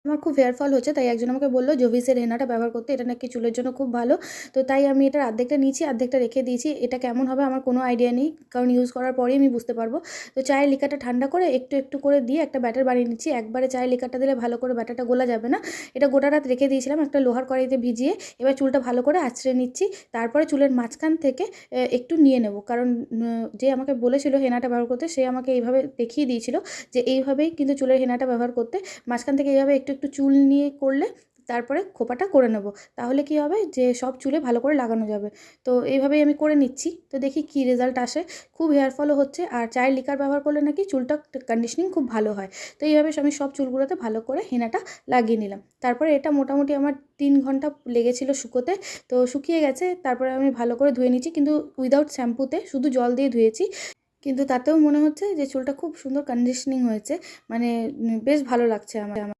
আমার খুব hair fall হচ্ছে, তাই একজন আমাকে বলল জোভিসের হেনাটা ব্যবহার করতে, এটা নাকি চুলের জন্য খুব ভালো। তো তাই আমি এটার অর্ধেকটা নিয়েছি, অর্ধেকটা রেখে দিয়েছি। এটা কেমন হবে আমার কোনো আইডিয়া নেই, কারণ ইউজ করার পরেই আমি বুঝতে পারবো। তো চায়ের লিকারটা ঠান্ডা করে একটু একটু করে দিয়ে একটা ব্যাটার বানিয়ে নিচ্ছি। একবারে চায়ের লিকারটা দিলে ভালো করে ব্যাটারটা গোলা যাবে না। এটা গোটা রাত রেখে দিয়েছিলাম একটা লোহার কড়াইতে ভিজিয়ে। এবার চুলটা ভালো করে আঁচড়ে নিচ্ছি। তারপরে চুলের মাঝখান থেকে একটু নিয়ে নেব, কারণ যে আমাকে বলেছিল হেনাটা ব্যবহার করতে, সে আমাকে এইভাবে দেখিয়ে দিয়েছিল যে এইভাবেই কিন্তু চুলের হেনাটা ব্যবহার করতে। মাঝখান থেকে এইভাবে একটু একটু চুল নিয়ে করলে তারপরে খোপাটা করে নেব। তাহলে কি হবে যে সব চুলে ভালো করে লাগানো যাবে। তো এইভাবেই আমি করে নিচ্ছি। তো দেখি কি রেজাল্ট আসে। খুব হেয়ার ফলও হচ্ছে, আর চায়ের লিকার ব্যবহার করলে নাকি চুলটা কন্ডিশনিং খুব ভালো হয়। তো এইভাবে আমি সব চুলগুলোতে ভালো করে হেনাটা লাগিয়ে নিলাম। তারপরে এটা মোটামুটি আমার 3 ঘন্টা লেগেছিল শুকোতে। তো শুকিয়ে গেছে। তারপরে আমি ভালো করে ধুয়ে নিচ্ছি, কিন্তু উইদাউট শ্যাম্পুতে, শুধু জল দিয়ে ধুয়েছি। কিন্তু তাতেও মনে হচ্ছে যে চুলটা খুব সুন্দর কন্ডিশনিং হয়েছে। মানে বেশ ভালো লাগছে আমার।